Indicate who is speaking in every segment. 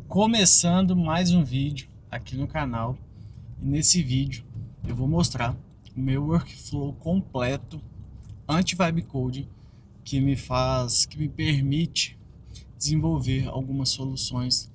Speaker 1: Começando mais um vídeo aqui no canal, e nesse vídeo eu vou mostrar o meu workflow completo anti-vibe coding que me permite desenvolver algumas soluções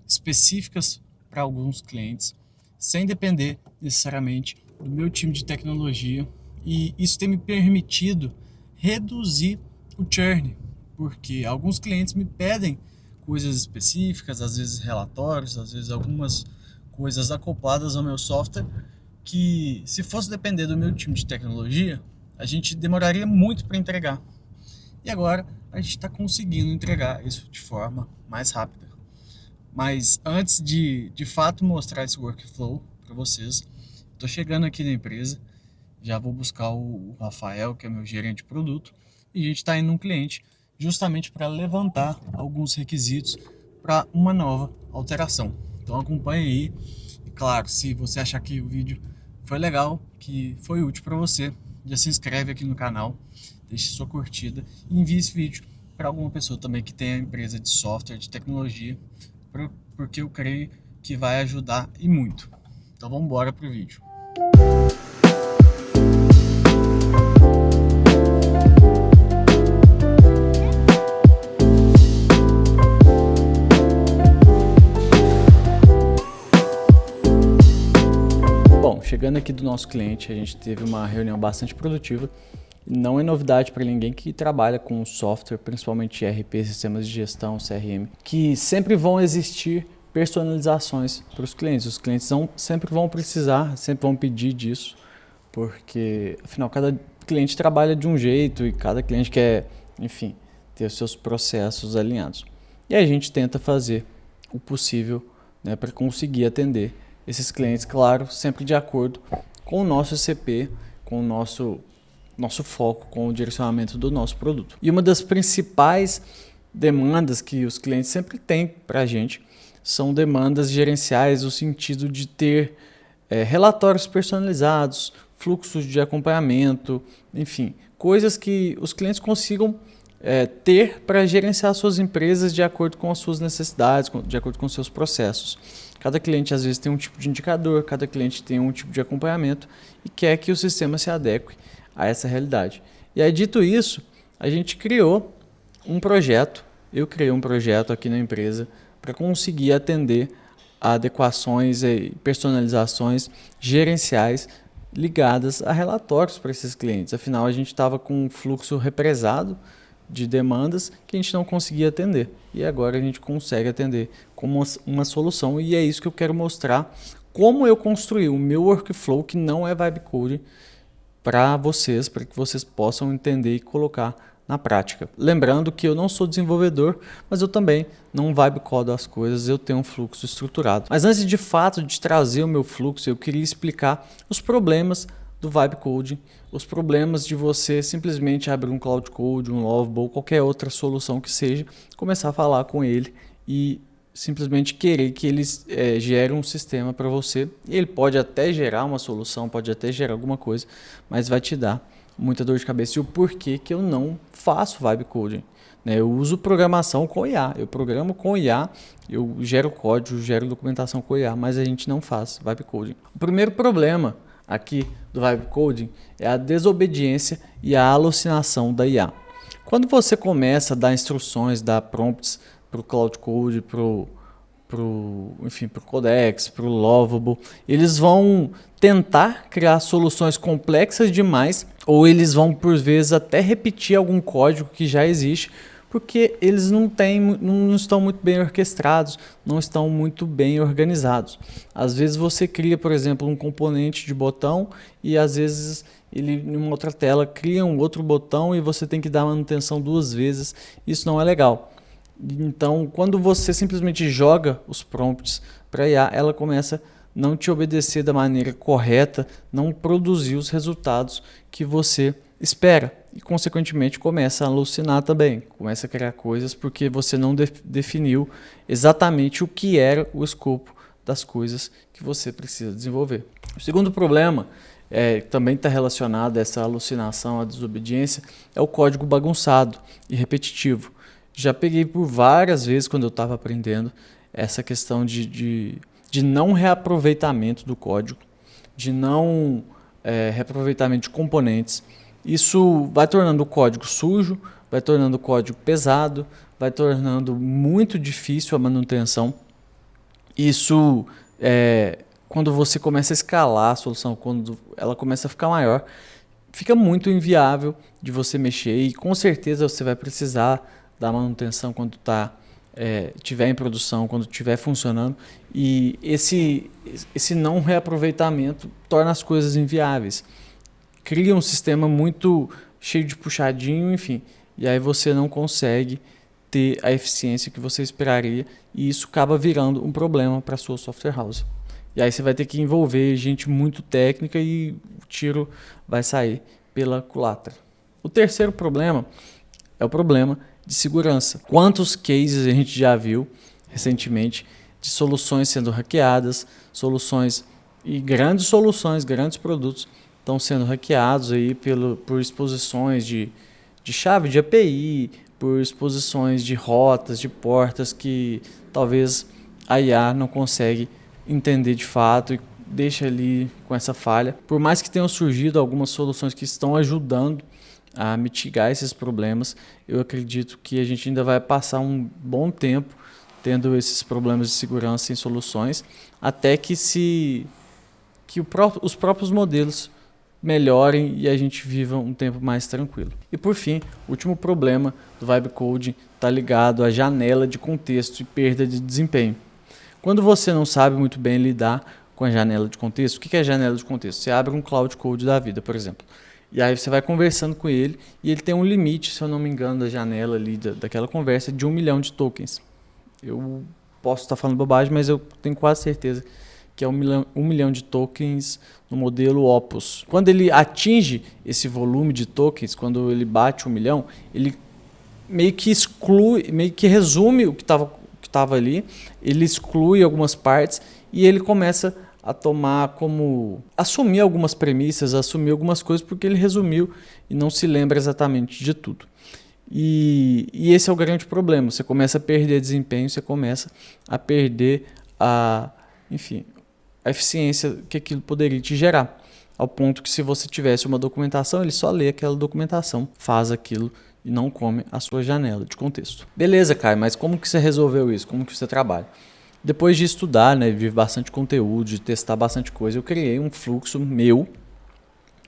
Speaker 1: específicas para alguns clientes sem depender necessariamente do meu time de tecnologia, e isso tem me permitido reduzir o churn, porque alguns clientes me pedem coisas específicas, às vezes relatórios, às vezes algumas coisas acopladas ao meu software, que se fosse depender do meu time de tecnologia, a gente demoraria muito para entregar. E agora a gente está conseguindo entregar isso de forma mais rápida. Mas antes de fato mostrar esse workflow para vocês, estou chegando aqui na empresa, já vou buscar o Rafael, que é meu gerente de produto, e a gente está indo num cliente justamente para levantar alguns requisitos para uma nova alteração. Então acompanhe aí. E claro, se você achar que o vídeo foi legal, que foi útil para você, já se inscreve aqui no canal, deixe sua curtida e envie esse vídeo para alguma pessoa também que tenha empresa de software, de tecnologia, porque eu creio que vai ajudar e muito. Então vamos embora pro vídeo. Bom, chegando aqui do nosso cliente, a gente teve uma reunião bastante produtiva. Não é novidade para ninguém que trabalha com software, principalmente ERP, sistemas de gestão, CRM, que sempre vão existir personalizações para os clientes. Os clientes sempre vão precisar, sempre vão pedir disso, porque afinal cada cliente trabalha de um jeito e cada cliente quer, enfim, ter os seus processos alinhados. E a gente tenta fazer o possível, né, para conseguir atender esses clientes, claro, sempre de acordo com o nosso CP, com o nosso foco, com o direcionamento do nosso produto. E uma das principais demandas que os clientes sempre têm para a gente são demandas gerenciais, no sentido de ter relatórios personalizados, fluxos de acompanhamento, enfim, coisas que os clientes consigam ter para gerenciar suas empresas de acordo com as suas necessidades, de acordo com os seus processos. Cada cliente às vezes tem um tipo de indicador, cada cliente tem um tipo de acompanhamento e quer que o sistema se adeque a essa realidade. E aí, dito isso, a gente criou um projeto, eu criei um projeto aqui na empresa para conseguir atender a adequações e personalizações gerenciais ligadas a relatórios para esses clientes. Afinal, a gente estava com um fluxo represado de demandas que a gente não conseguia atender. E agora a gente consegue atender como uma solução. E é isso que eu quero mostrar, como eu construí o meu workflow, que não é vibe coding, para vocês, para que vocês possam entender e colocar na prática. Lembrando que eu não sou desenvolvedor, mas eu também não vibe codo as coisas, eu tenho um fluxo estruturado. Mas antes de fato de trazer o meu fluxo, eu queria explicar os problemas do vibe coding, os problemas de você simplesmente abrir um Cloud Code, um Lovable, qualquer outra solução que seja, começar a falar com ele e simplesmente querer que eles gerem um sistema para você. Ele pode até gerar uma solução, pode até gerar alguma coisa, mas vai te dar muita dor de cabeça. E o porquê que eu não faço vibe coding, né? Eu uso programação com IA, eu programo com IA, eu gero código, gero documentação com IA, mas a gente não faz vibe coding. O primeiro problema aqui do vibe coding é a desobediência e a alucinação da IA. Quando você começa a dar instruções, dar prompts para o Cloud Code, para o Codex, para o Lovable, eles vão tentar criar soluções complexas demais, ou eles vão por vezes até repetir algum código que já existe, porque eles não estão muito bem orquestrados, não estão muito bem organizados. Às vezes você cria, por exemplo, um componente de botão e às vezes ele em uma outra tela cria um outro botão e você tem que dar manutenção duas vezes. Isso não é legal. Então, quando você simplesmente joga os prompts para a IA, ela começa a não te obedecer da maneira correta, não produzir os resultados que você espera. E, consequentemente, começa a alucinar também, começa a criar coisas porque você não definiu exatamente o que era o escopo das coisas que você precisa desenvolver. O segundo problema, também está relacionado a essa alucinação, a desobediência, é o código bagunçado e repetitivo. Já peguei por várias vezes quando eu estava aprendendo essa questão de não reaproveitamento do código, de não reaproveitamento de componentes. Isso vai tornando o código sujo, vai tornando o código pesado, vai tornando muito difícil a manutenção. Isso, quando você começa a escalar a solução, quando ela começa a ficar maior, fica muito inviável de você mexer e com certeza você vai precisar da manutenção quando estiver em produção, quando estiver funcionando, e esse não reaproveitamento torna as coisas inviáveis. Cria um sistema muito cheio de puxadinho, enfim, e aí você não consegue ter a eficiência que você esperaria e isso acaba virando um problema para a sua software house. E aí você vai ter que envolver gente muito técnica e o tiro vai sair pela culatra. O terceiro problema é o problema de segurança. Quantos cases a gente já viu recentemente de soluções sendo hackeadas, soluções e grandes soluções, grandes produtos estão sendo hackeados aí por exposições de chave de API, por exposições de rotas, de portas que talvez a IA não consegue entender de fato e deixa ali com essa falha. Por mais que tenham surgido algumas soluções que estão ajudando a mitigar esses problemas, eu acredito que a gente ainda vai passar um bom tempo tendo esses problemas de segurança em soluções, até que os próprios modelos melhorem e a gente viva um tempo mais tranquilo. E por fim, o último problema do Vibe Coding está ligado à janela de contexto e perda de desempenho. Quando você não sabe muito bem lidar com a janela de contexto, o que é janela de contexto? Você abre um Cloud Code da vida, por exemplo, e aí você vai conversando com ele e ele tem um limite, se eu não me engano, da janela ali, daquela conversa, de 1 milhão de tokens. Eu posso estar falando bobagem, mas eu tenho quase certeza que é 1 milhão de tokens no modelo Opus. Quando ele atinge esse volume de tokens, quando ele bate 1 milhão, ele meio que exclui, meio que resume o que estava ali, ele exclui algumas partes e ele começa a assumir algumas premissas, assumir algumas coisas, porque ele resumiu e não se lembra exatamente de tudo. E esse é o grande problema, você começa a perder desempenho, você começa a perder a eficiência que aquilo poderia te gerar, ao ponto que se você tivesse uma documentação, ele só lê aquela documentação, faz aquilo e não come a sua janela de contexto. Beleza, Caio, mas como que você resolveu isso? Como que você trabalha? Depois de estudar, de ver bastante conteúdo, de testar bastante coisa, eu criei um fluxo meu,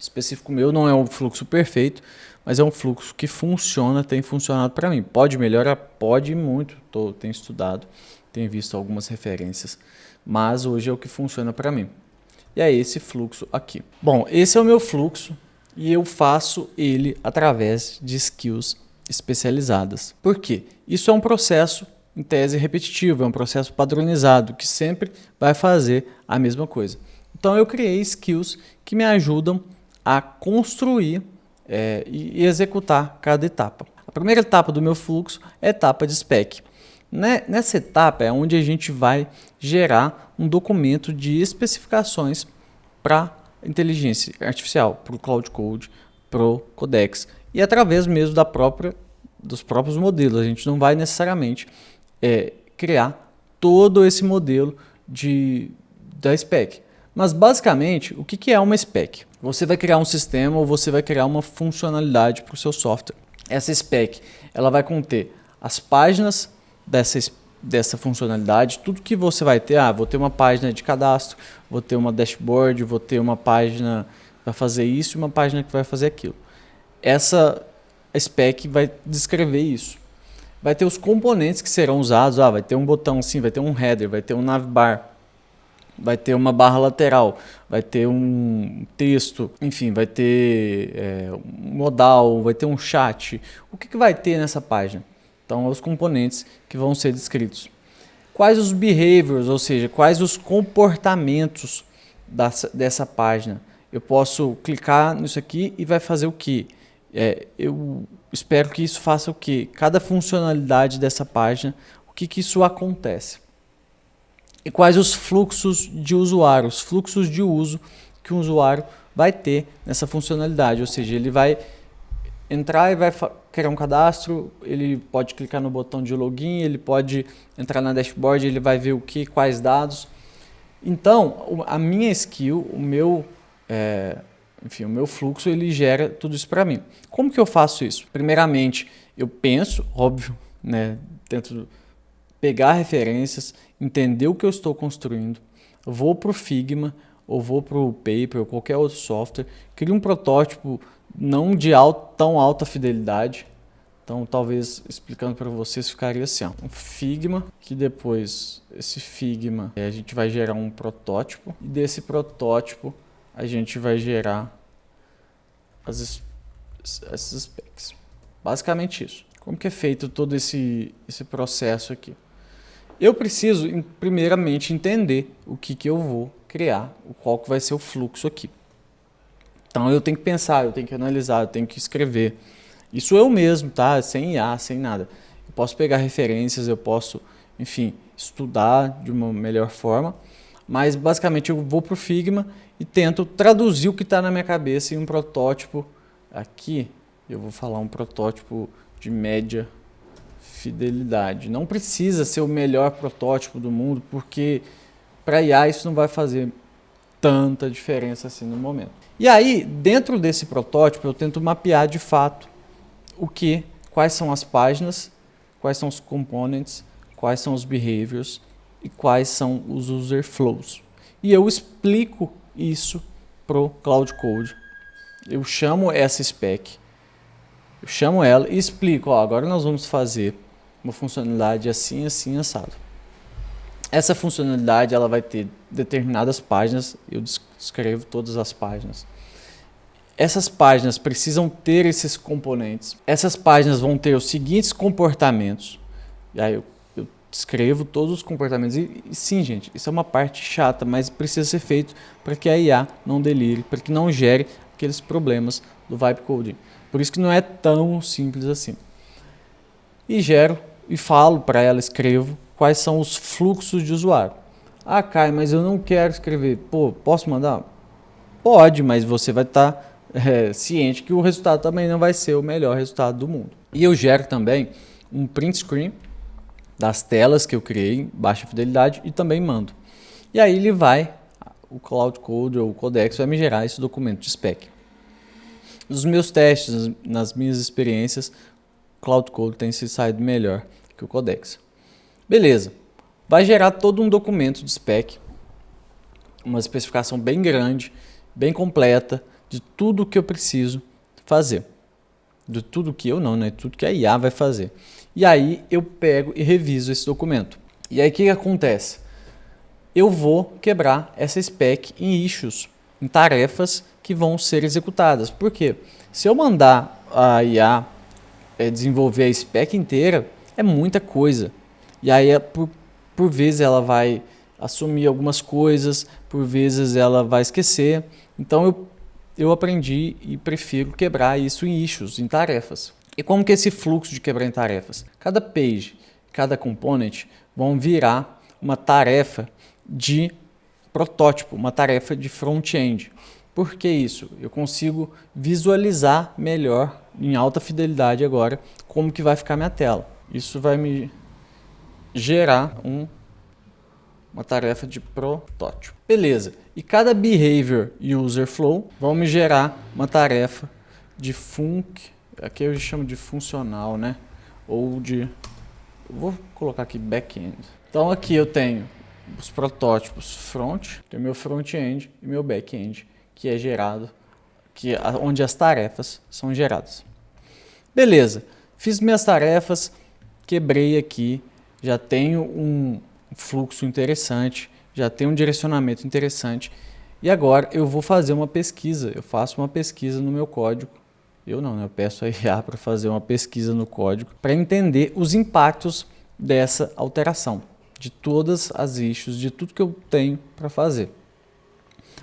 Speaker 1: específico meu, não é um fluxo perfeito, mas é um fluxo que funciona, tem funcionado para mim. Pode melhorar? Pode muito, tenho estudado, tenho visto algumas referências, mas hoje é o que funciona para mim. E é esse fluxo aqui. Bom, esse é o meu fluxo e eu faço ele através de skills especializadas. Por quê? Isso é um processo, em tese, repetitivo, é um processo padronizado, que sempre vai fazer a mesma coisa. Então eu criei skills que me ajudam a construir e executar cada etapa. A primeira etapa do meu fluxo é a etapa de spec. Nessa etapa é onde a gente vai gerar um documento de especificações para inteligência artificial, para o Cloud Code, para o Codex e através mesmo dos próprios modelos. A gente não vai necessariamente criar todo esse modelo da spec. Mas basicamente, o que é uma spec? Você vai criar um sistema ou você vai criar uma funcionalidade para o seu software. Essa spec ela vai conter as páginas dessa funcionalidade, tudo que você vai ter. Vou ter uma página de cadastro, vou ter uma dashboard, vou ter uma página que vai fazer isso e uma página que vai fazer aquilo. Essa spec vai descrever isso. Vai ter os componentes que serão usados, vai ter um botão assim, vai ter um header, vai ter um navbar, vai ter uma barra lateral, vai ter um texto, enfim, vai ter um modal, vai ter um chat. O que vai ter nessa página? Então, os componentes que vão ser descritos. Quais os behaviors, ou seja, quais os comportamentos dessa página? Eu posso clicar nisso aqui e vai fazer o quê? Eu espero que isso faça o quê? Cada funcionalidade dessa página, o que isso acontece? E quais os fluxos de usuário, os fluxos de uso que o usuário vai ter nessa funcionalidade, ou seja, ele vai entrar e vai criar um cadastro, ele pode clicar no botão de login, ele pode entrar na dashboard, ele vai ver o que, quais dados. Então, a minha skill, o meu fluxo, ele gera tudo isso para mim. Como que eu faço isso? Primeiramente, eu penso, óbvio, né, tento pegar referências, entender o que eu estou construindo, vou para o Figma, ou vou para o Paper, ou qualquer outro software, crio um protótipo não de tão alta fidelidade. Então, talvez explicando para vocês, ficaria assim, ó, um Figma, que depois, esse Figma, a gente vai gerar um protótipo, e desse protótipo a gente vai gerar essas specs. Basicamente isso. Como que é feito todo esse processo aqui? Eu preciso, primeiramente, entender o que eu vou criar, qual que vai ser o fluxo aqui. Então, eu tenho que pensar, eu tenho que analisar, eu tenho que escrever. Isso eu mesmo, tá? Sem IA, sem nada. Eu posso pegar referências, eu posso, enfim, estudar de uma melhor forma, mas basicamente eu vou para o Figma e tento traduzir o que está na minha cabeça em um protótipo. Aqui eu vou falar um protótipo de média fidelidade. Não precisa ser o melhor protótipo do mundo, porque para IA isso não vai fazer tanta diferença assim no momento. E aí, dentro desse protótipo, eu tento mapear de fato quais são as páginas, quais são os components, quais são os behaviors e quais são os user flows. E eu explico isso pro Cloud Code. Eu chamo essa spec, eu chamo ela e explico, ó, agora nós vamos fazer uma funcionalidade assim, assim, assado. Essa funcionalidade ela vai ter determinadas páginas, eu descrevo todas as páginas. Essas páginas precisam ter esses componentes. Essas páginas vão ter os seguintes comportamentos. E aí eu descrevo todos os comportamentos. E sim, gente, isso é uma parte chata, mas precisa ser feito para que a IA não delire, para que não gere aqueles problemas do vibe coding. Por isso que não é tão simples assim. E gero e falo para ela, escrevo quais são os fluxos de usuário. Ah, Caio, mas eu não quero escrever. Pô, posso mandar? Pode, mas você vai estar ciente que o resultado também não vai ser o melhor resultado do mundo. E eu gero também um print screen das telas que eu criei em baixa fidelidade e também mando. E aí o Cloud Code ou o Codex vai me gerar esse documento de spec. Nos meus testes, nas minhas experiências, o Cloud Code tem se saído melhor que o Codex. Beleza, vai gerar todo um documento de spec, uma especificação bem grande, bem completa, de tudo que eu preciso fazer. De tudo que eu não, né? Tudo que a IA vai fazer. E aí eu pego e reviso esse documento. E aí o que acontece? Eu vou quebrar essa spec em issues, em tarefas que vão ser executadas. Por quê? Se eu mandar a IA desenvolver a spec inteira, é muita coisa. E aí, por vezes, ela vai assumir algumas coisas, por vezes ela vai esquecer. Então, eu aprendi e prefiro quebrar isso em issues, em tarefas. E como que é esse fluxo de quebrar em tarefas? Cada page, cada component vão virar uma tarefa de protótipo, uma tarefa de front-end. Por que isso? Eu consigo visualizar melhor, em alta fidelidade agora, como que vai ficar minha tela. Isso vai me gerar uma tarefa de protótipo. Beleza. E cada behavior e user flow vão me gerar uma tarefa de aqui eu chamo de funcional, né? Ou vou colocar aqui back-end. Então aqui eu tenho os protótipos front, que é meu front-end, e meu back-end, que é gerado, onde as tarefas são geradas. Beleza. Fiz minhas tarefas, quebrei aqui, já tenho um fluxo interessante, já tenho um direcionamento interessante. E agora eu vou fazer uma pesquisa. Eu faço uma pesquisa no meu código. Eu não, né? Eu peço a IA para fazer uma pesquisa no código para entender os impactos dessa alteração, de todas as issues, de tudo que eu tenho para fazer.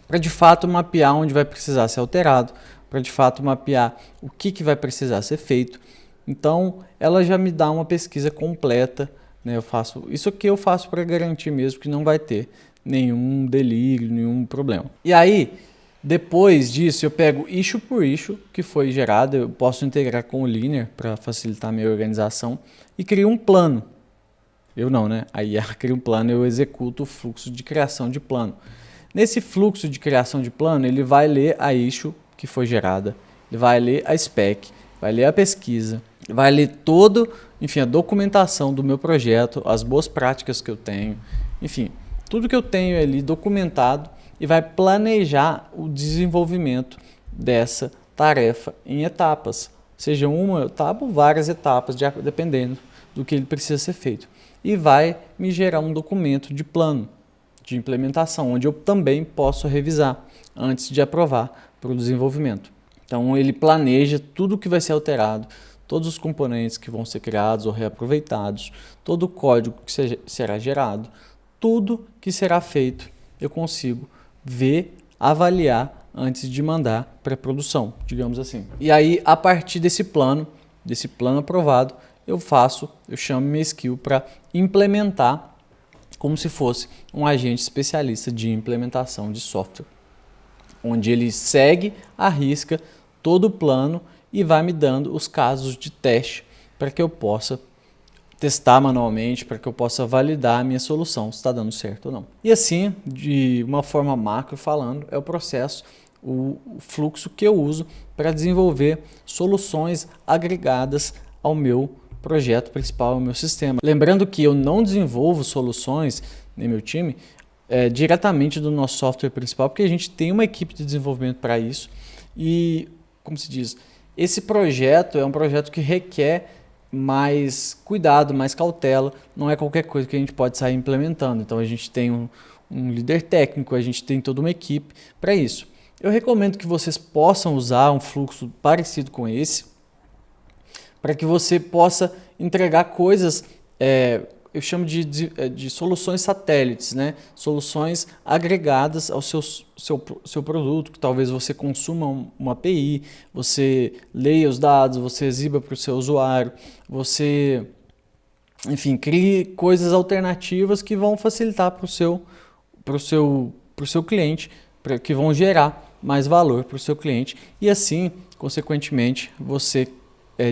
Speaker 1: Para de fato mapear onde vai precisar ser alterado, para de fato mapear o que vai precisar ser feito. Então, ela já me dá uma pesquisa completa, né? Isso aqui eu faço para garantir mesmo que não vai ter nenhum delírio, nenhum problema. E aí, Depois disso, eu pego issue por issue que foi gerado, eu posso integrar com o Linear para facilitar a minha organização e crio um plano. Eu não, né? Aí cria um plano, eu executo o fluxo de criação de plano. Nesse fluxo de criação de plano, ele vai ler a issue que foi gerada, ele vai ler a spec, vai ler a pesquisa, vai ler todo, enfim, a documentação do meu projeto, as boas práticas que eu tenho, enfim, tudo que eu tenho ali documentado e vai planejar o desenvolvimento dessa tarefa em etapas, seja uma etapa ou várias etapas, dependendo do que ele precisa ser feito. E vai me gerar um documento de plano de implementação, onde eu também posso revisar antes de aprovar para o desenvolvimento. Então ele planeja tudo o que vai ser alterado, todos os componentes que vão ser criados ou reaproveitados, todo o código que será gerado, tudo que será feito, eu consigo ver, avaliar antes de mandar para produção, digamos assim. E aí, a partir desse plano aprovado, eu chamo minha skill para implementar como se fosse um agente especialista de implementação de software, onde ele segue à risca todo o plano e vai me dando os casos de teste para que eu possa testar manualmente, para que eu possa validar a minha solução, se está dando certo ou não. E assim, de uma forma macro falando, é o processo, o fluxo que eu uso para desenvolver soluções agregadas ao meu projeto principal, ao meu sistema. Lembrando que eu não desenvolvo soluções no meu time diretamente do nosso software principal, porque a gente tem uma equipe de desenvolvimento para isso e, como se diz, esse projeto é um projeto que requer mais cuidado, mais cautela, não é qualquer coisa que a gente pode sair implementando. Então a gente tem um líder técnico, a gente tem toda uma equipe para isso. Eu recomendo que vocês possam usar um fluxo parecido com esse, para que você possa entregar coisas, eu chamo de soluções satélites, né? Soluções agregadas ao seu produto, que talvez você consuma uma API, você leia os dados, você exiba para o seu usuário, você, enfim, crie coisas alternativas que vão facilitar para o seu cliente, que vão gerar mais valor para o seu cliente e assim, consequentemente, você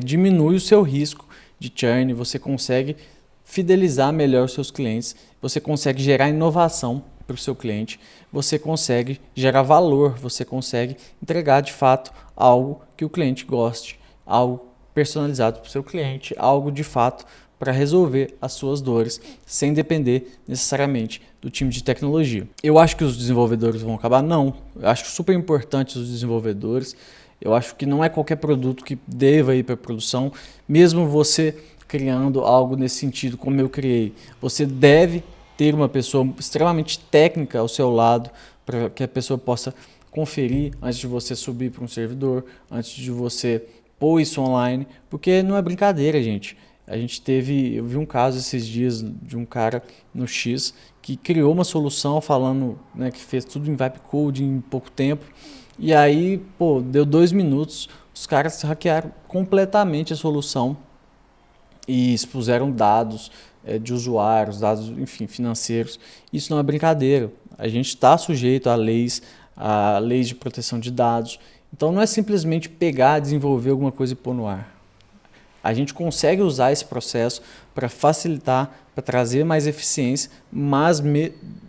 Speaker 1: diminui o seu risco de churn, você consegue fidelizar melhor os seus clientes, você consegue gerar inovação para o seu cliente, você consegue gerar valor, você consegue entregar de fato algo que o cliente goste, algo personalizado para o seu cliente, algo de fato para resolver as suas dores, sem depender necessariamente do time de tecnologia. Eu acho que os desenvolvedores vão acabar? Não. Eu acho super importante os desenvolvedores. Eu acho que não é qualquer produto que deva ir para produção, mesmo você criando algo nesse sentido, como eu criei. Você deve ter uma pessoa extremamente técnica ao seu lado, para que a pessoa possa conferir antes de você subir para um servidor, antes de você pôr isso online, porque não é brincadeira, gente. Eu vi um caso esses dias de um cara no X que criou uma solução falando, né, que fez tudo em Vibe Code em pouco tempo, e aí, deu 2 minutos, os caras hackearam completamente a solução e expuseram dados de usuários, dados, enfim, financeiros. Isso não é brincadeira. A gente está sujeito a leis de proteção de dados. Então não é simplesmente pegar, desenvolver alguma coisa e pôr no ar. A gente consegue usar esse processo para facilitar, para trazer mais eficiência, mas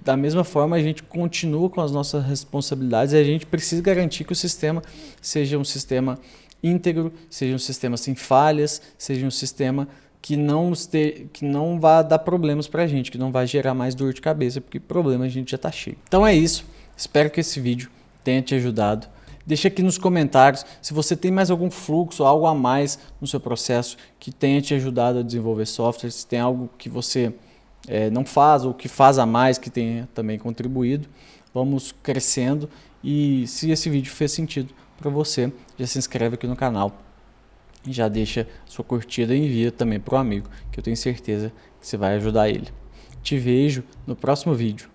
Speaker 1: da mesma forma a gente continua com as nossas responsabilidades e a gente precisa garantir que o sistema seja um sistema íntegro, seja um sistema sem falhas, seja um sistema que não vai dar problemas para a gente, que não vai gerar mais dor de cabeça, porque problema a gente já está cheio. Então é isso, espero que esse vídeo tenha te ajudado. Deixa aqui nos comentários se você tem mais algum fluxo, algo a mais no seu processo que tenha te ajudado a desenvolver software, se tem algo que você não faz ou que faz a mais que tenha também contribuído. Vamos crescendo e se esse vídeo fez sentido para você, já se inscreve aqui no canal e já deixa sua curtida e envia também para o amigo, que eu tenho certeza que você vai ajudar ele. Te vejo no próximo vídeo.